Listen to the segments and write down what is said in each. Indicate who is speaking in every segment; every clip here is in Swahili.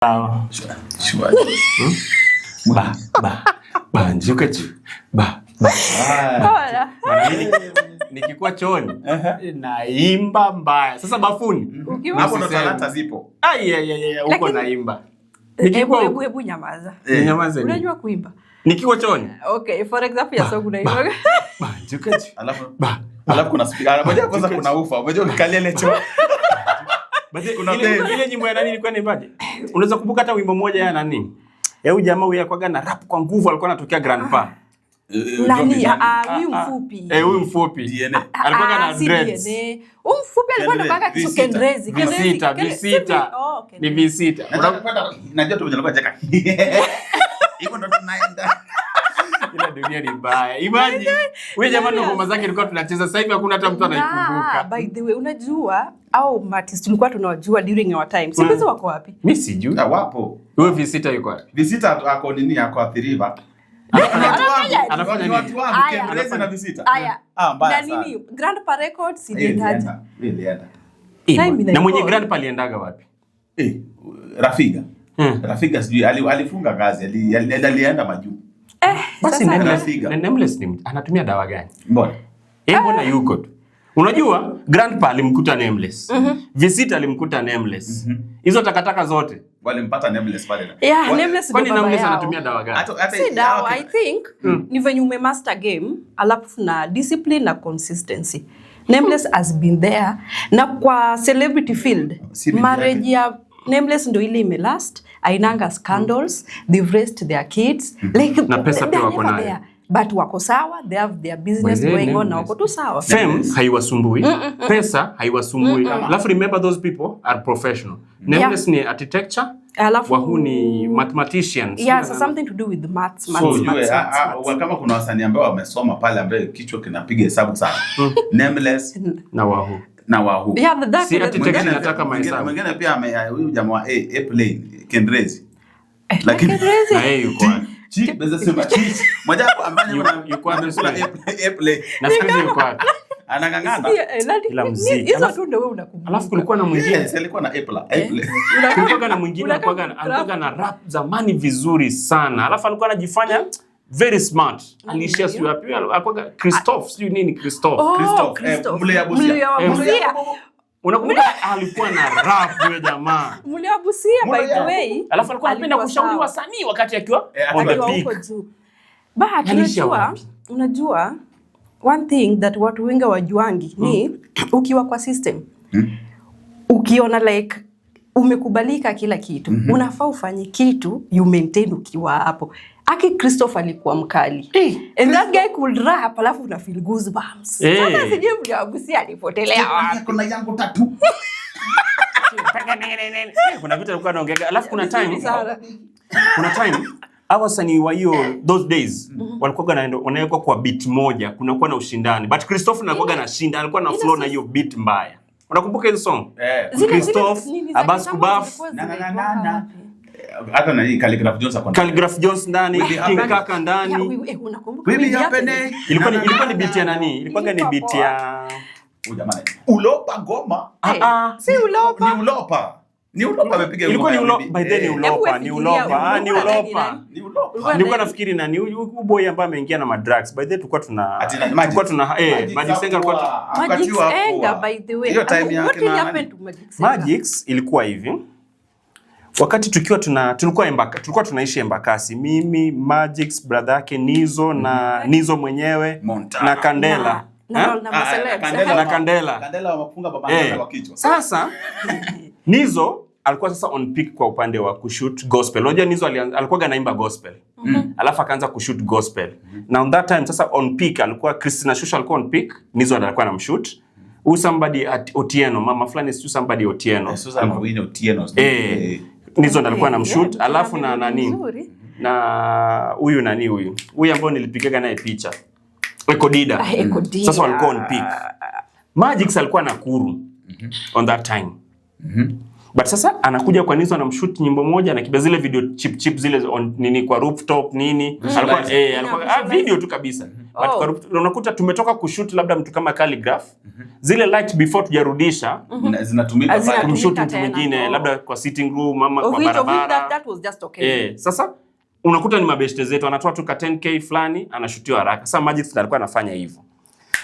Speaker 1: Shwari. Njuka tu. Nikikuwa chooni naimba mbaya. Sasa bafuni
Speaker 2: hapo ndo talanta zipo.
Speaker 1: Huko naimba.
Speaker 3: Hebu nyamaza.
Speaker 1: Nyamaza.
Speaker 3: Unajua kuimba?
Speaker 1: Nikiwa chooni.
Speaker 3: Okay, for example ya song unaimba.
Speaker 1: Njuka tu.
Speaker 2: Alafu kuna speaker. Unajua kwanza kuna ufa. Unajua ukalia ile chooni.
Speaker 1: Kuna ile nyimbo ya nani ilikuwa inaimbaje? Unaweza kumbuka hata wimbo mmoja ya nani? Huyu jamaa huyu akwaga na rap kwa nguvu, alikuwa anatokea Grandpa.
Speaker 3: Nani? Huyu mfupi.
Speaker 1: Huyu mfupi. Alikuwa na dreads.
Speaker 3: Huyu mfupi alikuwa anataka kitu Kendrezi.
Speaker 1: V6. Ni V6.
Speaker 2: Najua tu mjana kwa cheka. Iko ndo tunaenda.
Speaker 1: Ila dunia ni mbaya. Imagine wewe jamaa ndo ngoma zake ilikuwa tunacheza, sasa hivi hakuna hata mtu anaikumbuka.
Speaker 3: By the way, unajua au artists tulikuwa tunawajua during our time. Siku hizo wako wapi?
Speaker 1: Mimi sijui.
Speaker 2: Wapo.
Speaker 1: Wewe V6 yuko wapi?
Speaker 2: V6 ako nini, ako Athiriva. Anafanya nini? Watu wangu Kendrezi na V6.
Speaker 3: Mbaya sana. Na nini? Grandpa Records iliendaje?
Speaker 1: Na mwenye Grandpa aliendaga wapi?
Speaker 2: Rafiga. Rafiga sijui alifunga kazi, alienda majuu.
Speaker 1: Basi Nameless ni anatumia dawa gani?
Speaker 2: Mbona?
Speaker 1: Mbona yuko tu? Unajua Grandpa alimkuta Nameless. V6 alimkuta Nameless. Hizo takataka zote
Speaker 2: walimpata Nameless pale.
Speaker 3: Nameless.
Speaker 1: Kwani Nameless anatumia dawa gani?
Speaker 3: Si dawa, I think ni venye umemaster game, alafu na discipline na consistency. Nameless has been there. Na kwa celebrity field, marriage ya Nameless ndo ile imelast, ainanga scandals, they've raised their kids, like
Speaker 1: na pesa pia wako nayo.
Speaker 3: But wako sawa, they have their business going on na wako tu sawa.
Speaker 1: Fame haiwasumbui, pesa haiwasumbui. Alafu remember those people are professional. Nameless ni architecture, wahu ni mathematicians.
Speaker 3: So something to do with the maths.
Speaker 2: Kama kuna wasanii ambao wamesoma pale ambaye kichwa kinapiga hesabu sana. Nameless
Speaker 1: na wahu.
Speaker 3: Si
Speaker 1: architecture nataka mahesabu.
Speaker 2: Mwingine pia huyu jamaa wa Airplane Kendrezi.
Speaker 3: Lakini
Speaker 1: na yeye yuko wapi?
Speaker 2: Moja hapo ambaye
Speaker 1: yuko
Speaker 2: amekula Airplane.
Speaker 1: Na sasa yuko wapi?
Speaker 2: Anangangana.
Speaker 1: Ila mziki.
Speaker 3: Hizo tu ndio wewe unakumbuka.
Speaker 1: Alafu kulikuwa na mwingine,
Speaker 2: alikuwa na Airplane.
Speaker 1: Kulikuwa na mwingine alikuwa na rap zamani vizuri sana. Alafu alikuwa anajifanya very smart. Alishia sio wapi? Alikuwa Christophe, sio nini Christophe.
Speaker 2: Mleabusia.
Speaker 1: Unakumbuka alikuwa na rap yule jamaa.
Speaker 3: Mleabusia by the way.
Speaker 1: Alafu alikuwa anapenda kushauri wasanii wakati akiwa on the peak.
Speaker 3: Unajua one thing that watu wengi wajuangi ni ukiwa kwa system. Ukiona like umekubalika kila kitu, unafaa ufanye kitu you maintain ukiwa hapo. Aki Christophe alikuwa mkali. And that guy could rap, alafu una feel goosebumps. Sasa sijui Mleabusia alipotelea wapi.
Speaker 2: Kuna yangu tatu.
Speaker 1: Kuna vitu alikuwa anaongea. Alafu kuna time awasanii wa hiyo those days walikuwa wanawekwa kwa beat moja, kunakuwa na ushindani. But Christophe anakuwa anashinda, alikuwa na flow na hiyo beat mbaya. Unakumbuka hizo song? Christophe, Abbas Kubaf,
Speaker 2: hata na hii Khaligraph Jones
Speaker 1: ndani, King Kaka ndani. Ilikuwa ni beat ya nani? Ilikuwa ni beat ya
Speaker 2: jamani. Ulopa ngoma.
Speaker 3: Si Ulopa.
Speaker 2: Ni Ulopa amepiga ngoma.
Speaker 1: Ilikuwa ni Ulopa, by then ni Ulopa. Nilikuwa nafikiri nani huyu boy ambaye ameingia na madrugs. By then tulikuwa tuna Magic Senga alikuwa
Speaker 3: Magic Senga by the way. What happened to Magic Senga?
Speaker 1: Magic ilikuwa hivi. Wakati tulikuwa tunaishi Embakasi, mimi, Magic, brother yake Nizo na Nizo mwenyewe na Kandela. Na Kandela
Speaker 2: wamefunga baba yake kwa kichwa.
Speaker 1: Sasa Nizo alikuwa sasa on peak kwa upande wa kushoot gospel. Unajua Nizo alikuwa anaimba gospel. Alafu akaanza kushoot gospel. Na on that time sasa on peak alikuwa Christina Shusho alikuwa on peak, Nizo alikuwa anamshoot. Somebody at Otieno, mama fulani is somebody Otieno.
Speaker 2: Otieno.
Speaker 1: Nizo alikuwa anamshoot, alafu na nani? Na huyu nani huyu? Huyu ambao nilipigaga naye picha. Ekodida. Sasa walikuwa on peak. Magic alikuwa Nakuru on that time. But sasa anakuja kwa Nizzo anamshoot nyimbo moja na kibia zile video chip zile nini kwa rooftop nini. Alikuwa video tu kabisa. But kwa unakuta tumetoka kushoot labda mtu kama Calligraph. Zile light before tujarudisha
Speaker 2: zinatumika
Speaker 1: pale kumshoot mtu mwingine labda kwa sitting room ama kwa barabara.
Speaker 3: That was just okay.
Speaker 1: Sasa unakuta ni mabeshte zetu anatoa tu ka 10k fulani anashutiwa haraka. Sasa Magix alikuwa anafanya hivyo.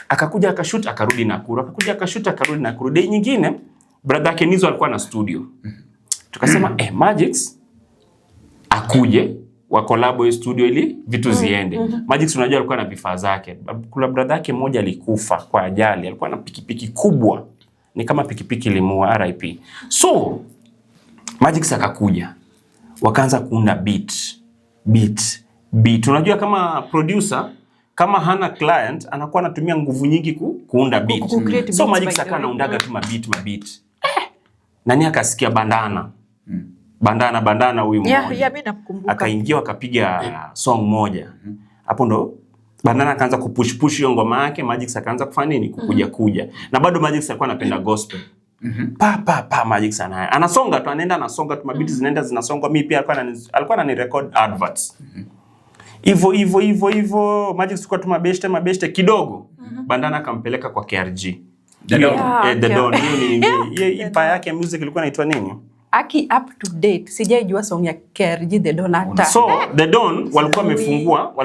Speaker 1: Akakuja akashoot akarudi Nakuru. Akakuja akashoot akarudi Nakuru. Day nyingine brother yake Nizzo alikuwa na studio. Tukasema Magix akuje wa collab hiyo studio ili vitu ziende. Magix unajua alikuwa na vifaa zake. Kuna brother yake mmoja alikufa kwa ajali. Alikuwa na pikipiki kubwa. Ni kama pikipiki ilimuua RIP. So Magix akakuja. Wakaanza kuunda beat. Unajua kama producer kama hana client anakuwa anatumia nguvu nyingi kuunda beat. So Magix akawa anaundaga tu mabeat. Nani akasikia Bandana huyu mmoja.
Speaker 3: Mimi nakumbuka.
Speaker 1: Akaingia akapiga song moja. Hapo ndo Bandana akaanza kupush hiyo ngoma yake, Magix akaanza kufanya nini? Kuja. Na bado Magix alikuwa anapenda gospel. Magix anasonga tu anasonga tu mabiti zinaenda zinasonga. Mimi pia alikuwa ananirecord adverts. Hivyo Magix alikuwa tu mabeshte kidogo. Bandana akampeleka kwa KRG. The Don. Hiyo ipa yake music ilikuwa inaitwa nini?
Speaker 3: Aki up to date. Sijaijua song ya KRG The Don hata.
Speaker 1: So The Don walikuwa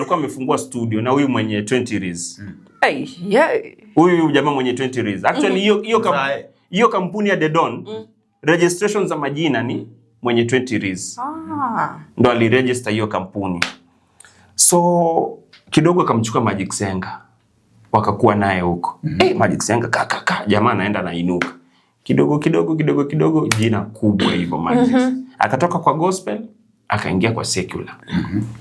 Speaker 1: wamefungua studio na huyu mwenye 20 Riz. Huyu jamaa mwenye 20 Riz. Actually hiyo kampuni ya The Don registration za majina ni mwenye 20 Riz. Ndo aliregister hiyo kampuni. So kidogo akamchukua Magixenga. Wakakuwa naye huko. Magixenga jamaa anaenda na inuka. Kidogo jina kubwa hivyo Magix. Akatoka kwa gospel akaingia kwa secular.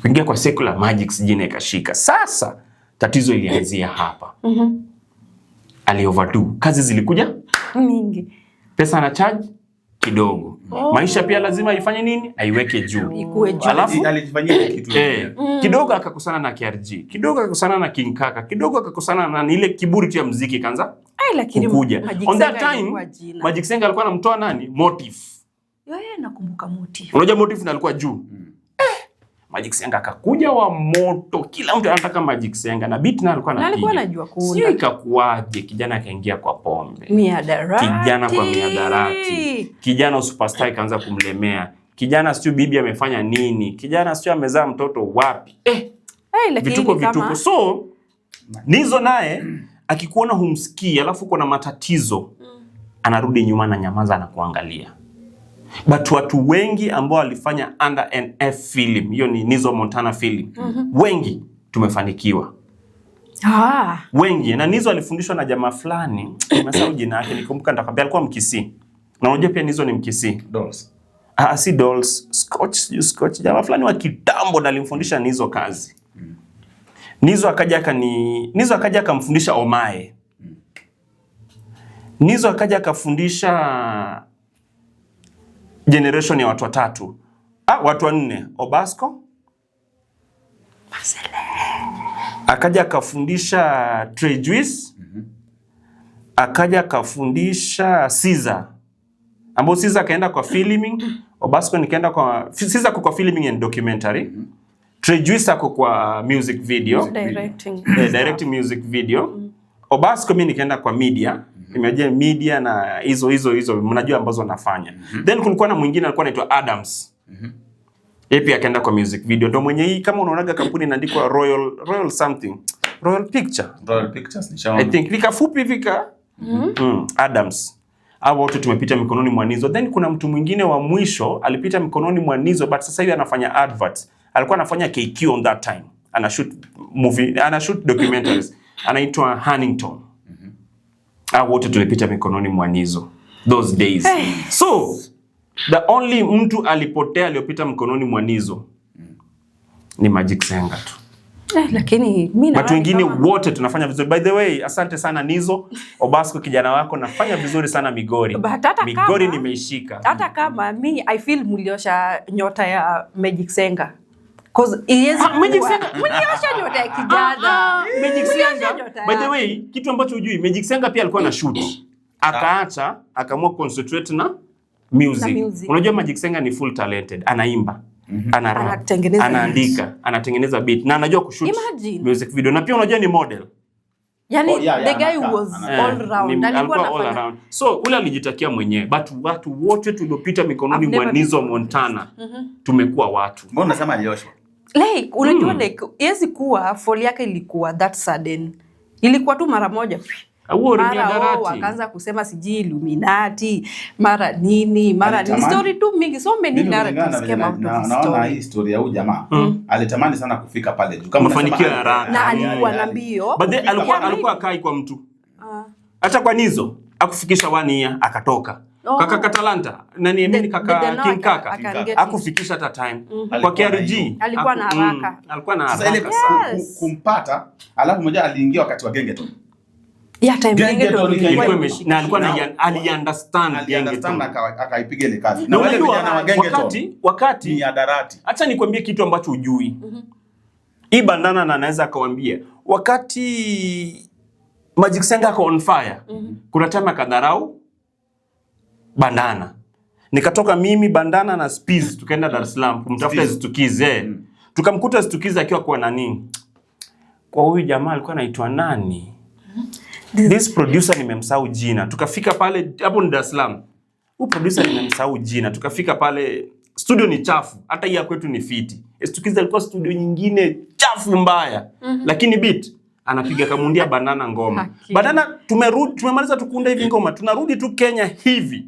Speaker 1: Kuingia kwa secular Magix jina ikashika. Sasa tatizo ilianzia hapa. Ali overdo. Kazi zilikuja
Speaker 3: mingi.
Speaker 1: Pesa ana charge kidogo. Maisha pia lazima ifanye nini? Aiweke juu.
Speaker 2: Alafu alijifanyia kitu.
Speaker 1: Kidogo akakusana na KRG. Kidogo akakusana na King Kaka. Kidogo akakusana na ile kiburi tu ya muziki kanza.
Speaker 3: Lakini
Speaker 1: kukuja. On that time Magixenga alikuwa anamtoa nani? Motive.
Speaker 3: Nakumbuka Motive.
Speaker 1: Unajua Motive alikuwa juu. Magixenga akakuja wa moto. Kila mtu anataka Magixenga na beat na alikuwa anapiga.
Speaker 3: Alikuwa anajua kuunda.
Speaker 1: Sio ikakuaje kijana akaingia kwa pombe.
Speaker 3: Miadarati.
Speaker 1: Kijana kwa miadarati. Kijana superstar ikaanza kumlemea. Kijana sio bibi amefanya nini? Kijana sio amezaa mtoto wapi? Vituko. So Nizzo naye akikuona humsikii alafu uko na matatizo anarudi nyuma na nyamaza na kuangalia. But watu wengi ambao walifanya under NF film, hiyo ni Nizzo Montana film. Wengi tumefanikiwa. Wengi. Na Nizzo alifundishwa na jamaa fulani, nimesahau jina yake, nikumbuka nitakwambia alikuwa Mkisii. Na unajua pia Nizzo ni Mkisii.
Speaker 2: Dolls.
Speaker 1: Si Dolls, Scotch. Jamaa fulani wa kitambo alimfundisha Nizzo kazi. Nizzo akaja akamfundisha Omae. Nizzo akaja akafundisha generation ya watu watatu. Watu wanne. Obasco. Marcele. Akaja akafundisha Trey Juice. Akaja akafundisha Caesar. Ambao Caesar kaenda kwa filming. Obasco nikaenda kwa Caesar kwa filming and documentary. Trey Juice ako kwa music video. Directing music video. Obasco mimi nikaenda kwa media. Imagine media na hizo mnajua ambazo nafanya. Then kulikuwa na mwingine alikuwa anaitwa Adams. Yeye pia akaenda kwa music video. Ndio mwenye hii kama unaonaga kampuni inaandikwa Royal something. Royal Pictures nishaona. I think likafupi vika Adams. Hao wote tumepita mikononi mwa Nizzo. Then kuna mtu mwingine wa mwisho alipita mikononi mwa Nizzo but sasa hivi anafanya adverts. Alikuwa anafanya KQ on that time. Anashoot documentaries. Anaitwa Hannington. Wote tulipita mikononi mwa Nizzo those days. So the only mtu alipotea aliyopita mikononi mwa Nizzo ni Magixenga tu.
Speaker 3: Lakini mimi
Speaker 1: watu wengine wote tunafanya vizuri. By the way, asante sana Nizzo. Obasco kijana wako nafanya vizuri sana Migori. Migori nimeishika.
Speaker 3: Hata kama mimi I feel muliosha nyota ya Magixenga. Cause Magixenga muliosha nyota ya kijana.
Speaker 1: Magixenga. By the way, kitu ambacho hujui, Magixenga pia alikuwa na shoot. Akaacha, akaamua concentrate music. Unajua Magic Senga ni full talented, anaimba, ana rap, anaandika, anatengeneza beat na anajua kushoot music video, na pia unajua ni model.
Speaker 3: Yani the guy was all round.
Speaker 1: Alikuwa all around. So ule alijitakia mwenyewe, but watu wote tuliopita mikononi mwa Nizzo Montana tumekuwa watu.
Speaker 2: Mbona unasema alioshwa?
Speaker 3: Like unajua like yezi kuwa fall yake ilikuwa that sudden. Ilikuwa tu mara moja. Mara wakaanza kusema siji Illuminati, mara nini, mara ni story tu mingi, so many narratives came out of the story.
Speaker 2: Naona hii story ya huyu jamaa alitamani sana kufika pale juu
Speaker 1: kama mafanikio ya haraka,
Speaker 3: na alikuwa na mbio,
Speaker 1: but alikuwa kai kwa mtu acha kwa Nizzo akufikisha 1 year akatoka. Kaka Katalanta nani mimi kaka King Kaka akufikisha hata time kwa KRG
Speaker 3: alikuwa na haraka,
Speaker 2: sasa ile kumpata, alafu mmoja aliingia wakati wa Gengeton.
Speaker 3: Gengeton
Speaker 1: ilikuwa na alikuwa ali-understand
Speaker 2: akaipiga ile kazi. Na wale vijana wa Gengeton
Speaker 1: wakati
Speaker 2: ni adarati.
Speaker 1: Acha nikwambie kitu ambacho hujui. Hii Bandana na anaweza akawaambia wakati Magic Senga ako on fire. Kuna time akadharau Bandana. Nikatoka mimi Bandana na Spiz tukaenda Dar es Salaam kumtafuta Zitukize. Tukamkuta Zitukize akiwa kwa nani? Kwa huyu jamaa alikuwa anaitwa nani? This producer nimemsahau jina. Tukafika pale hapo ni Dar es Salaam. Huyu producer nimemsahau jina. Tukafika pale studio ni chafu. Hata hii ya kwetu ni fiti. Zitukize alikuwa studio nyingine chafu mbaya. Lakini beat anapiga kamundia Bandana ngoma. Bandana tumemaliza tukunda hivi ngoma. Tunarudi tu Kenya hivi.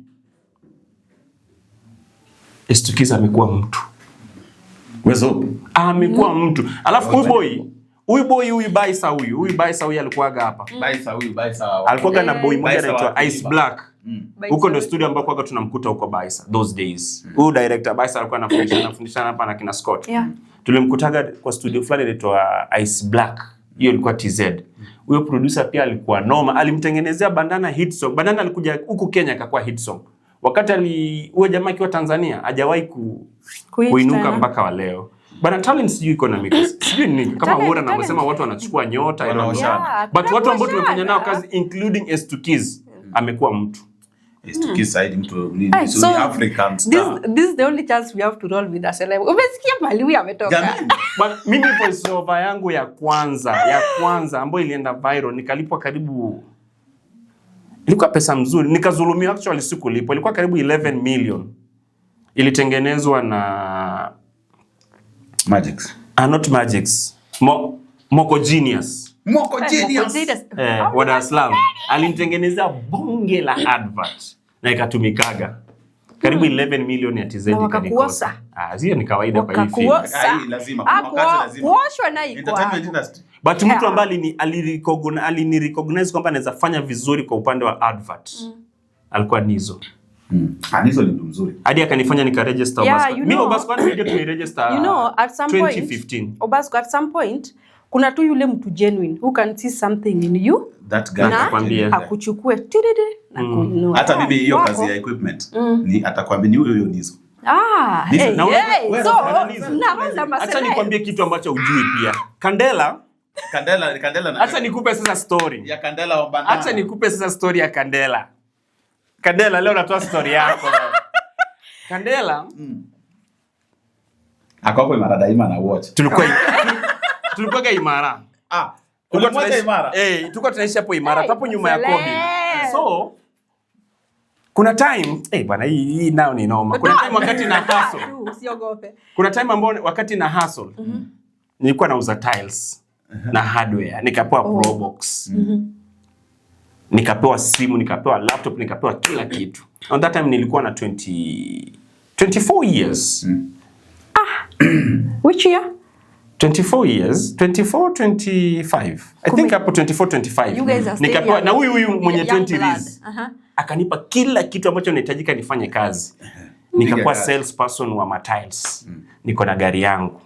Speaker 1: Zitukize amekuwa mtu.
Speaker 2: Wezo.
Speaker 1: Amekuwa mtu. Alafu huyu Baisa huyu alikuwaga hapa.
Speaker 2: Baisa.
Speaker 1: Alikuwaga na boy mmoja anaitwa Ice Black. Huko ndio studio ambako kwaga tunamkuta huko Baisa those days. Huyu director Baisa alikuwa anafundisha hapa na kina Scott. Tulimkutaga kwa studio fulani inaitwa Ice Black. Hiyo ilikuwa TZ. Huyo producer pia alikuwa noma. Alimtengenezea Bandana hit song. Bandana alikuja huku Kenya akakuwa hit song. Wakati huyo jamaa akiwa Tanzania hajawahi kuinuka mpaka wa leo. Bana talent sijui economic. Sijui nini kama Uhura anavyosema watu wanachukua nyota but watu ambao tumefanya nao kazi including S2Kids amekuwa mtu.
Speaker 2: S2Kids saidi mtu ni African star.
Speaker 3: This is the only chance we have to roll with a celeb. Umesikia mali huyu ametoka.
Speaker 1: Bana mimi voice over yangu ya kwanza ambayo ilienda viral nikalipwa karibu, ilikuwa pesa mzuri, nikazulumiwa actually sikulipwa, ilikuwa karibu 11 million. Ilitengenezwa na
Speaker 2: Magics.
Speaker 1: Not Magics. Moko Genius. Wa Dar es Salaam. Alinitengenezea bonge la advert na ikatumikaga. Karibu 11 million ya TZ
Speaker 3: kanikosa.
Speaker 1: Hiyo ni kawaida kwa hii film.
Speaker 2: Lazima
Speaker 3: kuoshwa na iko.
Speaker 2: Entertainment industry.
Speaker 1: But mtu ambaye alinirecognize kwamba anaweza fanya vizuri kwa upande wa advert. Alikuwa Nizzo.
Speaker 2: Nizzo ni mtu mzuri.
Speaker 1: Hadi akanifanya nikaregister Obasco. Mimi Obasco ndio tumeregister.
Speaker 3: At some
Speaker 1: 2015.
Speaker 3: Point Obasco at some point kuna tu yule mtu genuine who can see something in you.
Speaker 2: That guy
Speaker 1: atakwambia
Speaker 3: akuchukue na kununua.
Speaker 2: Hata bibi hiyo kazi ya equipment ni atakwambia ni huyo Nizzo.
Speaker 1: Acha nikwambie kitu ambacho hujui pia. Kandela
Speaker 2: na
Speaker 1: acha nikupe sasa story
Speaker 2: ya Kandela wa Bandana.
Speaker 1: Acha nikupe sasa story ya Kandela. Kandela leo natoa story yako. Kandela
Speaker 2: akapo Imara daima na watch.
Speaker 1: Tulikuwa Imara.
Speaker 2: Ulikuwa Imara?
Speaker 1: Tulikuwa tunaishi hapo Imara, hapo nyuma ya Kobe. So kuna time bwana hii nao ni noma. Kuna time wakati na hustle.
Speaker 3: Usiogope.
Speaker 1: Kuna time ambao wakati na hustle. Nilikuwa nauza tiles na hardware, nikapewa Pro Box. Nikapewa simu, nikapewa laptop, nikapewa kila kitu. On that time nilikuwa na 24 years.
Speaker 3: Which year?
Speaker 1: 24 years, 25. I think hapo 25. Nikapewa na huyu mwenye 20 years. Akanipa kila kitu ambacho nahitajika nifanye kazi. Nikakuwa salesperson wa tiles. Niko na gari yangu.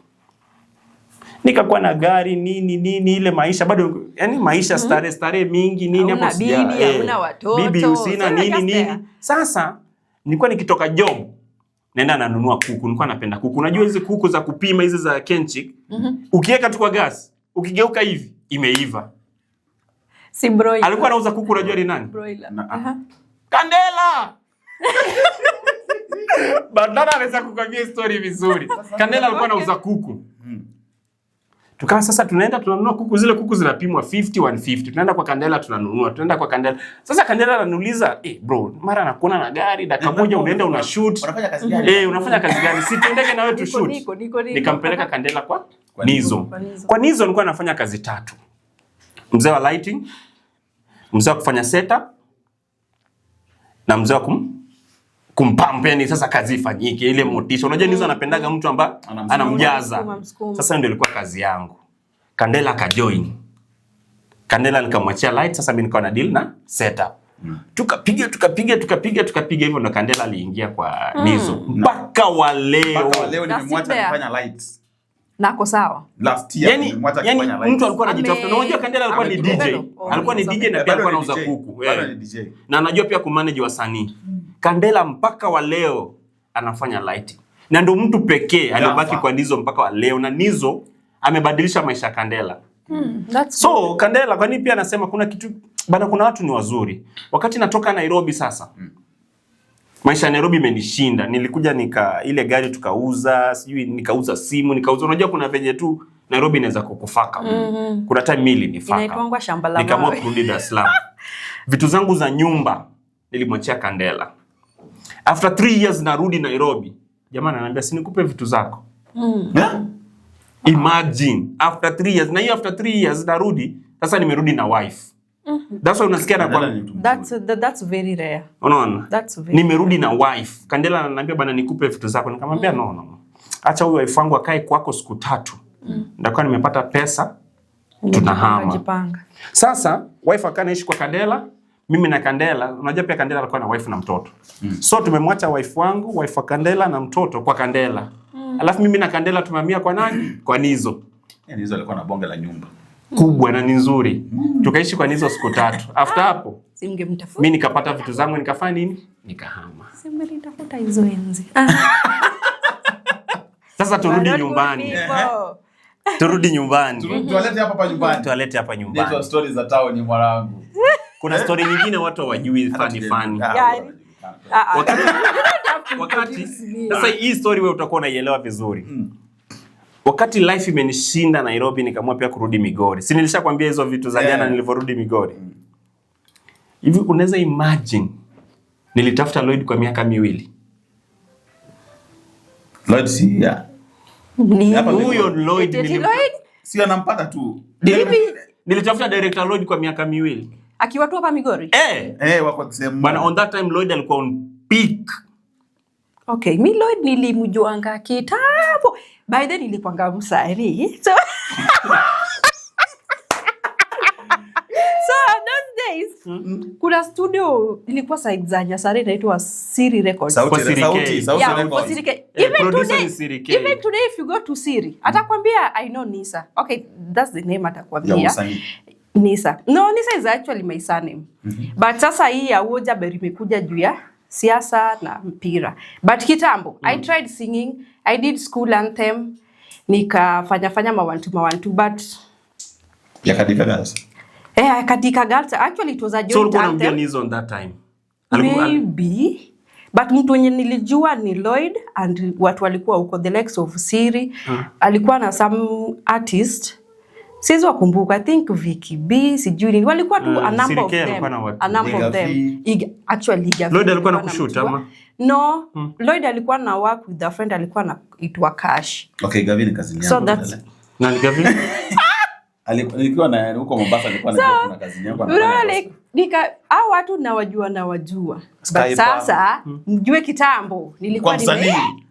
Speaker 1: Nikakuwa na gari nini ile maisha bado, yani maisha starehe mingi nini hapo
Speaker 3: sija. Hauna watoto.
Speaker 1: Bibi usina nini. Sasa nilikuwa nikitoka job naenda nanunua kuku. Nilikuwa napenda kuku. Unajua hizo kuku za kupima hizo za Kenchic. Ukiweka tu kwa gas, ukigeuka hivi imeiva.
Speaker 3: Si broiler.
Speaker 1: Alikuwa anauza kuku, unajua ni nani?
Speaker 3: Broiler.
Speaker 1: Kandela. Bandana anaweza kukwambia story vizuri. Kandela alikuwa anauza kuku. Tukawa sasa tunaenda tunanunua kuku, zile kuku zinapimwa 150. Tunaenda kwa Kandela tunanunua. Tunaenda kwa Kandela. Sasa Kandela ananiuliza, bro, mara nakuona na gari, dakika moja unaenda una shoot.
Speaker 2: Unafanya kazi gani?
Speaker 1: Unafanya kazi gani? Si tuendeke na wewe tu shoot. Nikampeleka Kandela kwa Nizo. Kwa Nizo nilikuwa nafanya kazi 3. Mzee wa lighting, mzee wa kufanya setup, na mzee wa kumpampeni sasa kazi ifanyike, ile motisha. Unajua Nizo anapendaga mtu ambaye anamjaza. Sasa ndio ilikuwa kazi yangu. Kandela akajoin. Kandela nikamwachia light, sasa mimi nikawa na deal na setup. Tukapiga hivyo, ndo Kandela aliingia kwa Nizo. Mpaka wa leo
Speaker 2: nimemwacha kufanya lights.
Speaker 3: Nako sawa.
Speaker 2: Last year nimemwacha kufanya lights.
Speaker 1: Mtu alikuwa anajitafuta. Na unajua Kandela alikuwa ni DJ. Alikuwa ni DJ na pia alikuwa anauza kuku. Na anajua pia kumanage wasanii. Kandela mpaka wa leo anafanya lighting. Na ndio mtu pekee aliyobaki kwa Nizo mpaka wa leo, na Nizo amebadilisha maisha ya Kandela. So Kandela kwa nini pia anasema kuna kitu bana, kuna watu ni wazuri. Wakati natoka Nairobi sasa, maisha ya Nairobi imenishinda. Nilikuja ile gari tukauza, sijui nikauza simu, unajua kuna venye tu Nairobi inaweza kukufaka. Kuna time mili nifaka.
Speaker 3: Inaitwa shamba la
Speaker 1: Nikaamua kurudi Dar es Salaam. Vitu zangu za nyumba nilimwachia Kandela. After 3 years narudi Nairobi. Jamani ananiambia si nikupe vitu zako. Imagine after 3 years, na hiyo after 3 years narudi, sasa nimerudi na wife. That's why unasikia na kwa
Speaker 3: that's very rare.
Speaker 1: Unaona? Nimerudi na wife. Kandela ananiambia bana nikupe vitu zako. Nikamwambia no. Acha huyu wife wangu akae kwako siku 3. Ndakuwa nimepata pesa tunahama. Sasa wife akanaishi kwa Kandela, mimi na Kandela, unajua pia Kandela alikuwa na wife na mtoto. So tumemwacha wife wangu, wife wa Kandela na mtoto kwa Kandela. Alafu mimi na Kandela tumamia kwa nani? Kwa Nizo.
Speaker 2: Nizo alikuwa na bonge la nyumba
Speaker 1: kubwa na ni nzuri. Tukaishi kwa Nizo siku 3. After hapo mimi nikapata vitu zangu, nikafanya nini? Nikahama.
Speaker 3: Simngemtafuta hizo enzi.
Speaker 1: Sasa turudi nyumbani. Turudi nyumbani.
Speaker 2: Tualete hapa nyumbani.
Speaker 1: Tualete hapa nyumbani.
Speaker 2: Ndio stories za town mwanangu.
Speaker 1: Kuna story nyingine watu hawajui funny. Wakati sasa hii story wewe utakuwa unaielewa vizuri. Wakati life imenishinda Nairobi, nikaamua pia kurudi Migori. Si nilishakwambia hizo vitu za jana nilivyorudi Migori. Hivi unaweza imagine nilitafuta Lloyd kwa miaka 2.
Speaker 2: Lloyd si ya.
Speaker 1: Huyo Lloyd
Speaker 2: si anampata tu.
Speaker 1: Nilitafuta director Lloyd kwa miaka 2.
Speaker 3: Akiwa tu hapa Migori?
Speaker 2: Wako same.
Speaker 1: Bana on that time Lloyd alikuwa on peak.
Speaker 3: Okay, mi Lloyd nilimjuanga kitambo. By then nilikuanga msanii. So those days kuna studio ilikuwa side za Nyasare inaitwa Siri Records.
Speaker 2: Sauti
Speaker 3: Even today if you go to Siri, atakwambia I know Nisa. Okay, that's the name atakwambia. Nisa. No, Nisa is actually my surname. But sasa hii ya Uoja Berry imekuja juu ya siasa na mpira. But kitambo, I tried singing. I did school anthem. Nikafanya mawantu but
Speaker 2: ya Katika Girls.
Speaker 3: Katika Girls actually it was a joint anthem.
Speaker 1: So Nizo on that time.
Speaker 3: Maybe. But mtu wenye nilijua ni Lloyd and watu walikuwa huko the likes of Siri. Alikuwa na some artist. Siwezi wakumbuka, I think Vicky B, sijui walikuwa tu a number of them. Actually
Speaker 1: Lloyd alikuwa na kushoot ama?
Speaker 3: No, Lloyd alikuwa na work with a friend, alikuwa na itwa Cash.
Speaker 2: Okay, Gavin kazi yangu.
Speaker 3: So that's
Speaker 1: na Gavin
Speaker 2: alikuwa na huko Mombasa, alikuwa na kuna kazi yangu.
Speaker 3: Hao watu nawajua. But sasa mjue kitambo nilikuwa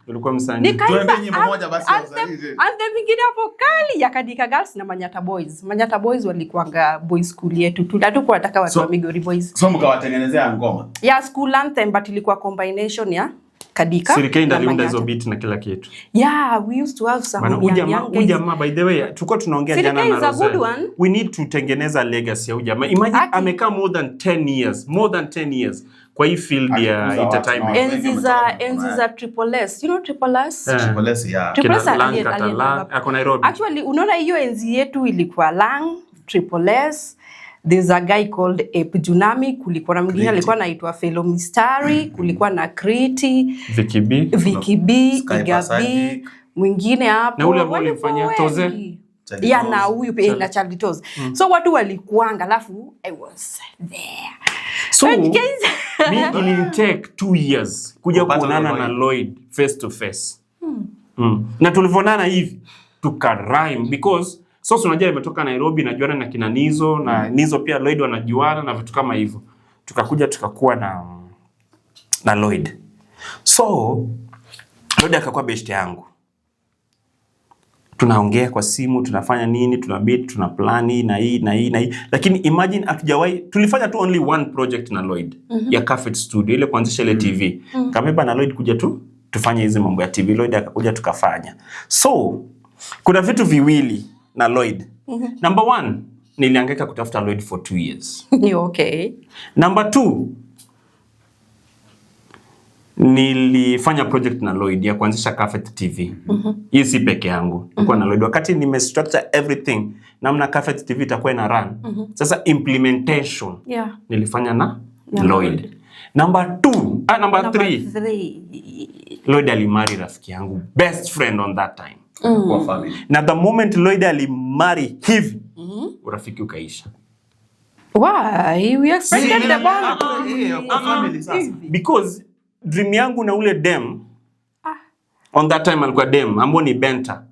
Speaker 1: ulikuwa msanii.
Speaker 2: Tuende nyimbo moja basi ya usanii.
Speaker 3: Anthem nyingine hapo kali ya Katika Girls na Manyata Boys. Manyata Boys walikuanga boys school yetu. Tulikuwa tunataka watu wa Migori Boys.
Speaker 2: So mkawatengenezea ngoma.
Speaker 3: Ya school anthem but ilikuwa combination ya Kadika.
Speaker 1: Sirikei ndio aliunda hizo beat na kila kitu.
Speaker 3: Yeah, we used to have some
Speaker 1: Ujamaa by the way, tulikuwa tunaongea jana na Rose. We need to tengeneza legacy ya Ujamaa. Imagine amekaa more than 10 years kwa hii field ya entertainment.
Speaker 3: Enzi za Triple S. You know Triple S?
Speaker 2: Triple S, yeah.
Speaker 3: Triple S
Speaker 1: ako Nairobi.
Speaker 3: Actually, unaona hiyo enzi yetu ilikuwa Lang, Triple S, there's a guy called Ape Junami, kulikuwa na mwingine alikuwa anaitwa Fellow Mistari, kulikuwa na Kriti,
Speaker 1: Vicky B,
Speaker 3: Igabi, mwingine hapo.
Speaker 1: Na ule ambao alimfanyia Toze.
Speaker 3: Ya na huyu pia na Charlie Toze. So watu walikuanga, alafu I was there.
Speaker 1: So mimi take 2 years kuja kuonana na Lloyd face to face. Na tulivonana hivi tukarhyme because so unajua nimetoka Nairobi najuana na kina Nizo na Nizo pia Lloyd wanajuana na vitu kama hivyo. Tukakuja tukakuwa na Lloyd. So Lloyd akakuwa best yangu. Tunaongea kwa simu, tunafanya nini, tunabid, tunaplani na hii. Lakini imagine hatujawahi, tulifanya tu only one project na Lloyd ya Cafet Studio, ile kuanzisha ile TV. Kameba na Lloyd kuja tu tufanye hizi mambo ya TV. Lloyd akakuja tukafanya. So kuna vitu viwili na Lloyd. Number 1, nilihangaika kutafuta Lloyd for 2 years.
Speaker 3: Okay.
Speaker 1: Number 2, nilifanya project na Lloyd ya kuanzisha Cafet TV. Hii si peke yangu. Nilikuwa na Lloyd wakati nimestructure everything namna Cafet TV itakuwa ina run. Sasa implementation nilifanya na Lloyd. Number 3, Lloyd alimari rafiki yangu, best friend on that time.
Speaker 2: Kwa family.
Speaker 1: Na the moment Lloyd alimari hivi, urafiki ukaisha.
Speaker 3: Why? We expected the bond.
Speaker 2: Family sasa.
Speaker 1: Because dream yangu na ule dem on that time alikuwa dem ambao ni Benta.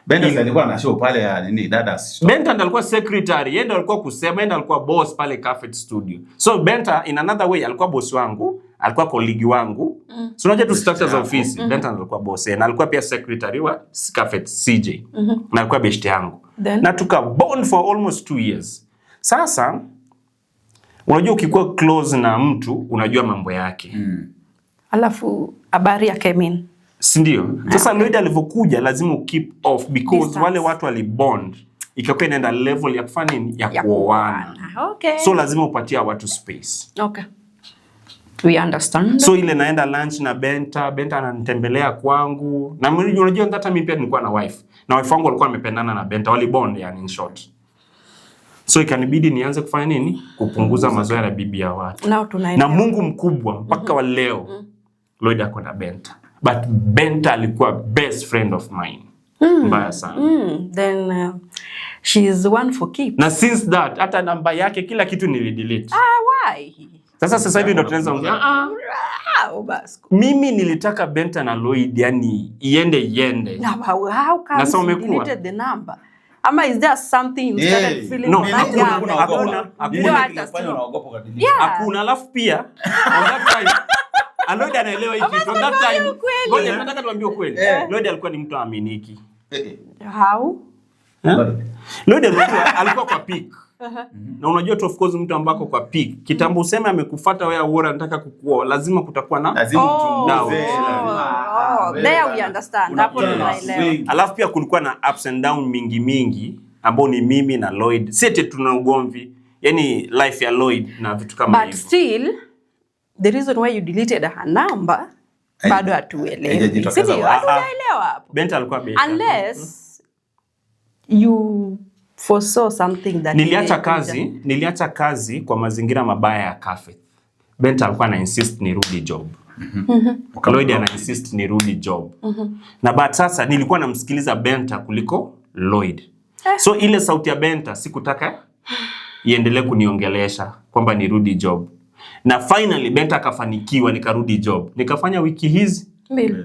Speaker 2: Benta alikuwa na show pale ya nini dada.
Speaker 1: Benta alikuwa secretary, yeye alikuwa kusema, yeye alikuwa boss pale Cafet Studio. So Benta in another way alikuwa boss wangu, alikuwa colleague wangu. So unajua tu structures of office. Benta alikuwa boss na alikuwa pia secretary wa Cafet CJ. Na alikuwa best yangu. Na tuka bond for almost 2 years. Sasa unajua ukikuwa close na mtu unajua mambo yake.
Speaker 3: Alafu habari ya Kemin.
Speaker 1: Si ndio? Sasa Lloyd alivyokuja lazima keep off because distance. Wale watu walibond ikakuwa inaenda level ya kufanya nini ya kuoana.
Speaker 3: Okay.
Speaker 1: So lazima upatia watu space.
Speaker 3: Okay. We understand.
Speaker 1: So ile naenda lunch na Benta ananitembelea kwangu. Na unajua hata mimi pia nilikuwa na wife. Na wife wangu alikuwa amependana na Benta, walibond yani in short. So ikanibidi nianze kufanya nini? Kupunguza mazoea ya bibi ya watu. Na Mungu mkubwa mpaka wa leo Lloyd ako na Benta. But Benta alikuwa best friend of mine. Mbaya sana.
Speaker 3: Then she is one for keep.
Speaker 1: Na since that hata namba yake kila kitu nilidelete.
Speaker 3: Why?
Speaker 1: Sasa hivi ndo tunaanza ongea. Mimi nilitaka Benta na Lloyd yani iende.
Speaker 3: How come you deleted the number? Ama is there something you started feeling?
Speaker 1: No, hakuna. Hakuna, alafu pia on that time Lloyd anaelewa hiki. On that time ngoja nataka tuambie kweli. Lloyd alikuwa ni mtu aminiki.
Speaker 3: How?
Speaker 1: Lloyd alikuwa kwa peak. Na unajua tu of course mtu ambako kwa peak. Kitambo useme amekufuata wewe au anataka kukuoa, lazima kutakuwa na
Speaker 2: lazima mchunguze.
Speaker 3: There we understand. Hapo tunaelewa.
Speaker 1: Alafu pia kulikuwa na ups and down mingi ambao ni mimi na Lloyd. Sisi tuna ugomvi. Yaani life ya Lloyd na vitu kama hivyo.
Speaker 3: But still the reason why you deleted her number bado hatuelewi. Sisi hatuelewa hapo.
Speaker 1: Benta alikuwa beta.
Speaker 3: Unless you foresaw something that
Speaker 1: niliacha kazi kwa mazingira mabaya ya Cafet. Benta alikuwa na insist nirudi job. Lloyd ana insist nirudi job. Na but sasa nilikuwa namsikiliza Benta kuliko Lloyd. So ile sauti ya Benta sikutaka iendelee kuniongelesha kwamba nirudi job. Na finally Benta akafanikiwa nikarudi job. Nikafanya wiki hizi
Speaker 3: 2.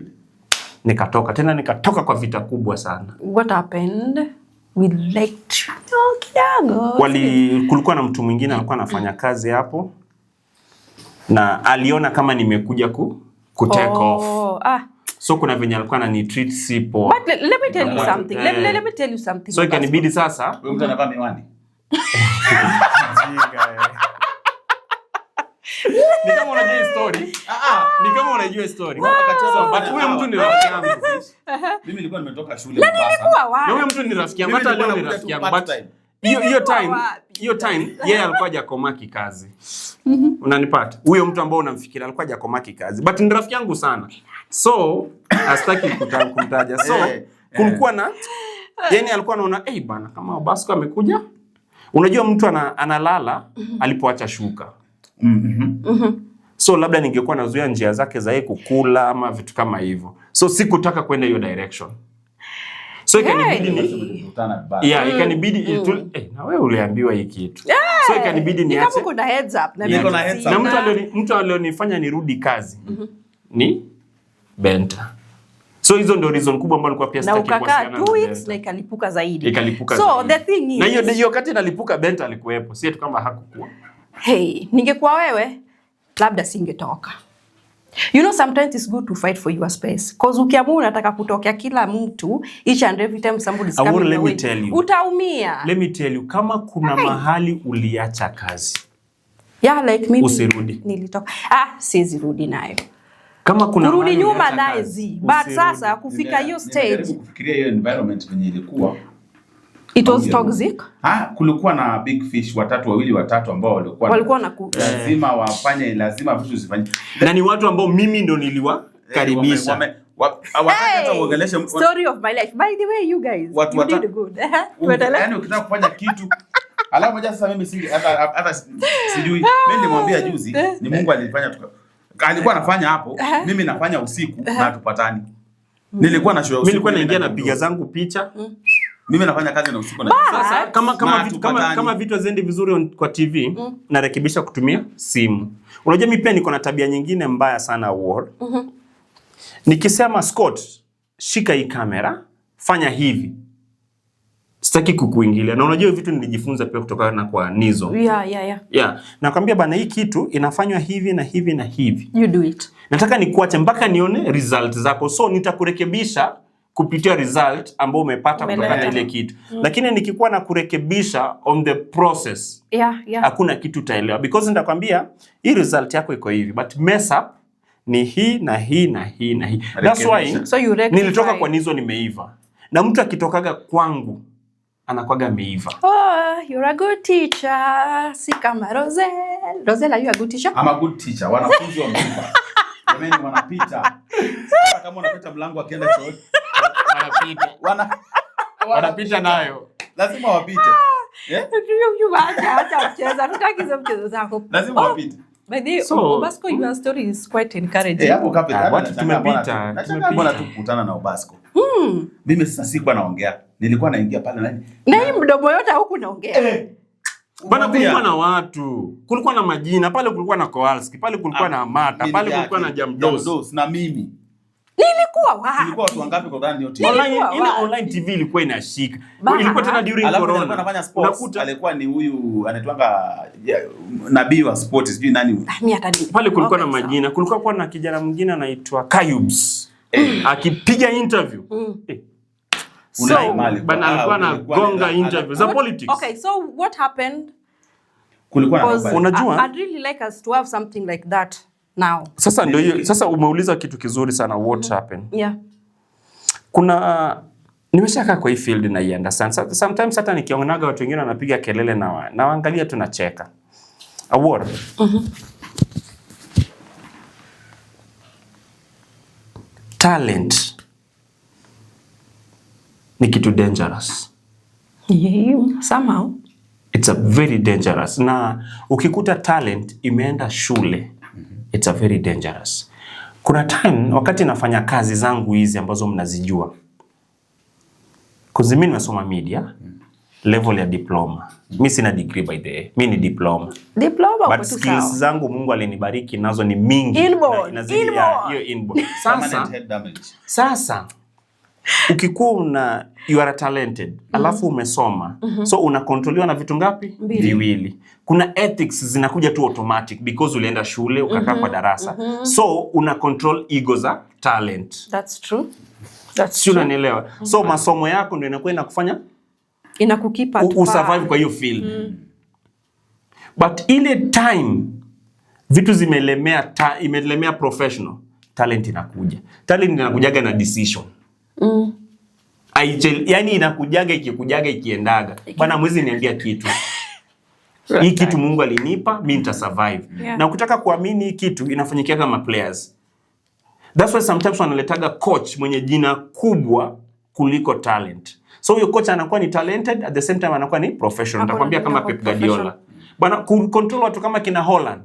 Speaker 3: Nikatoka kwa vita kubwa sana. What happened? We like kidogo.
Speaker 1: Kulikuwa na mtu mwingine alikuwa anafanya kazi hapo. Na aliona kama nimekuja take off. So kuna venye alikuwa ananitreat sipo.
Speaker 3: But let me tell you something. Let me tell you something.
Speaker 1: So ikanibidi sasa.
Speaker 2: Wewe mtu anavaa miwani.
Speaker 1: Ni kama unajua story. Ni kama unajua story. But huyo mtu ni rafiki yangu.
Speaker 2: Mimi nilikuwa nimetoka shule Mombasa.
Speaker 3: Nilikuwa wapi?
Speaker 1: Huyo mtu ni rafiki yangu. Hata leo ni rafiki yangu. But hiyo time yeye alikuwa hajakomaki kazi. Unanipata? Huyo mtu ambao unamfikiria alikuwa hajakomaki kazi. But ni rafiki yangu sana. So, astaki kumtaja. So, kulikuwa na yani alikuwa anaona bana kama Basco amekuja Unajua mtu analala alipoacha shuka. So labda ningekuwa nazuia njia zake za yeye kukula ama vitu kama hivyo. So sikutaka kwenda hiyo direction. So ikanibidi ikanibidi na wewe uliambiwa hii kitu. So ikanibidi niache.
Speaker 3: Kama kuna heads up
Speaker 1: na mtu alionifanya nirudi kazi ni Benta. So hizo ndio reason kubwa ambayo nilikuwa pia sitaki kuwasiliana na
Speaker 3: 2 weeks na ikalipuka zaidi.
Speaker 1: So
Speaker 3: the thing is,
Speaker 1: na hiyo wakati nalipuka Benta alikuwepo. Si eti kama hakukuwa.
Speaker 3: Hey, ningekuwa wewe labda singetoka. You know, sometimes it's good to fight for your space. Because ukiamua unataka kutokea kila mtu each and every time somebody is coming your way, utaumia.
Speaker 1: Let me tell you, kama kuna mahali uliacha kazi,
Speaker 3: like mimi
Speaker 1: usirudi.
Speaker 3: Nilitoka. Siwezi rudi nayo.
Speaker 1: Kama kuna
Speaker 3: kurudi nyuma naezi. But sasa kufika hiyo stage,
Speaker 2: kufikiria hiyo environment venye ilikuwa,
Speaker 3: it was toxic.
Speaker 2: Kulikuwa na big fish wawili watatu ambao walikuwa na lazima wafanye, lazima vitu zifanye. Na
Speaker 1: ni watu ambao mimi ndo niliwakaribisha.
Speaker 3: Story of my life. By the way, you guys, you did good.
Speaker 2: Yaani ukitaka kufanya kitu alafu moja sasa mimi hata sijui. Mimi nilimwambia juzi ni Mungu alifanya alikuwa anafanya hapo, mimi nafanya usiku na tupatani. Nilikuwa na show.
Speaker 1: Mimi nilikuwa naingia na piga zangu picha.
Speaker 2: Mimi nafanya kazi na usiku na
Speaker 1: sasa kama vitu hazendi vizuri kwa TV narekebisha kutumia simu. Unajua mimi pia niko na tabia nyingine mbaya sana war. Nikisema Scott, shika hii kamera, fanya hivi, sitaki kukuingilia. Na unajua vitu nilijifunza pia kutoka na kwa Nizo.
Speaker 3: Yeah.
Speaker 1: Nakwambia bana, hii kitu inafanywa hivi na hivi na hivi.
Speaker 3: You do it.
Speaker 1: Nataka nikuache mpaka nione result zako. So nitakurekebisha kupitia result ambao umepata kutoka ile kitu. Lakini nikikuwa na kurekebisha on the process, hakuna kitu utaelewa. Because nitakwambia hii result yako iko hivi, but mess up ni hii na hii na hii na hii. That's why nilitoka kwa Nizo nimeiva. Na mtu akitokaga kwangu anakwaga ameiva.
Speaker 3: You're a good teacher. Si kama Roselle. Roselle, are you a good teacher?
Speaker 2: I'm a good teacher. Wanafunzi wameiva. Jamani wanapita. Hata kama unapita mlango akienda chooni,
Speaker 1: wanapita nayo.
Speaker 2: Lazima wapite.
Speaker 3: Acha mchezo. Tutaki hizo mchezo zako.
Speaker 2: Lazima wapite.
Speaker 3: By the Obasco, your story is quite encouraging.
Speaker 2: Hapo kapita.
Speaker 1: Watu tumepita.
Speaker 2: Mbona tukutana na Obasco? Mimi sasa sikuwa naongea. Nilikuwa naingia pale nani?
Speaker 3: Na hii mdomo yote huku naongea.
Speaker 1: Bana, kulikuwa na watu. Kulikuwa na majina, pale kulikuwa na Kowalski, pale kulikuwa na Amata, pale kulikuwa na Jamdos
Speaker 2: na mimi.
Speaker 3: Nilikuwa wapi?
Speaker 2: Nilikuwa watu wangapi kwa gani yote?
Speaker 1: Online TV ilikuwa inashika. Ilikuwa tena during corona.
Speaker 2: Alikuwa anafanya sports. Alikuwa ni huyu anaitwanga nabii wa sports, sijui nani.
Speaker 1: Pale kulikuwa na majina. Kulikuwa na kijana mwingine anaitwa Kayubs. Akipiga interview. Bana alikuwa na gonga interview za politics.
Speaker 3: Okay, so what happened?
Speaker 2: Kulikuwa na
Speaker 1: unajua,
Speaker 3: I'd really like us to have something like that now.
Speaker 1: Sasa ndio hiyo. Sasa umeuliza kitu kizuri sana, what happened?
Speaker 3: Yeah.
Speaker 1: Kuna nimeshakaa kwa hii field na I understand. Sometimes hata nikionaga watu wengine wanapiga kelele na waangalia tunacheka. Award. Talent ni kitu dangerous.
Speaker 3: Somehow.
Speaker 1: It's a very dangerous. Na ukikuta talent imeenda shule, it's a very dangerous. Kuna time wakati nafanya kazi zangu hizi ambazo mnazijua. Mimi nimesoma media, level ya diploma. Mimi sina degree by the way. Mimi ni diploma. But skills zangu Mungu alinibariki nazo ni mingi. Inazidi hiyo inborn. Sasa ukikuwa you are talented, alafu umesoma. So unakontroliwa na vitu ngapi? Viwili. Kuna ethics zinakuja tu automatic because ulienda shule ukakaa kwa darasa. So una control ego za talent.
Speaker 3: That's true.
Speaker 1: Unanielewa? So masomo yako ndio inakuwa inakufanya
Speaker 3: inakukipa
Speaker 1: usurvive kwa hiyo field. But ile time vitu imelemea professional, talent inakuja. Talent inakujaga na decision. Yani inakujaga ikiendaga. Bwana mwezi niambia kitu. Hii kitu Mungu alinipa, mimi nita survive. Na ukitaka kuamini hii kitu inafanyikia kama players. That's why sometimes wanaletaga coach mwenye jina kubwa kuliko talent. So huyo coach anakuwa ni talented at the same time anakuwa ni professional. Nitakwambia kama Pep Guardiola. Bana control watu kama kina Holland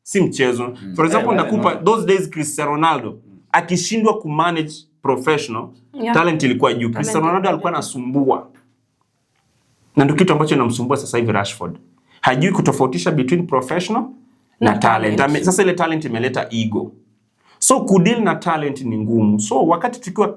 Speaker 1: si mchezo. For example, nakupa those days Cristiano Ronaldo akishindwa ku manage professional, talent ilikuwa juu. Cristiano Ronaldo alikuwa anasumbua. Na ndio kitu ambacho inamsumbua sasa hivi Rashford. Hajui kutofautisha between professional na talent. Sasa ile talent imeleta ego. So kudeal na talent ni ngumu. So wakati tukiwa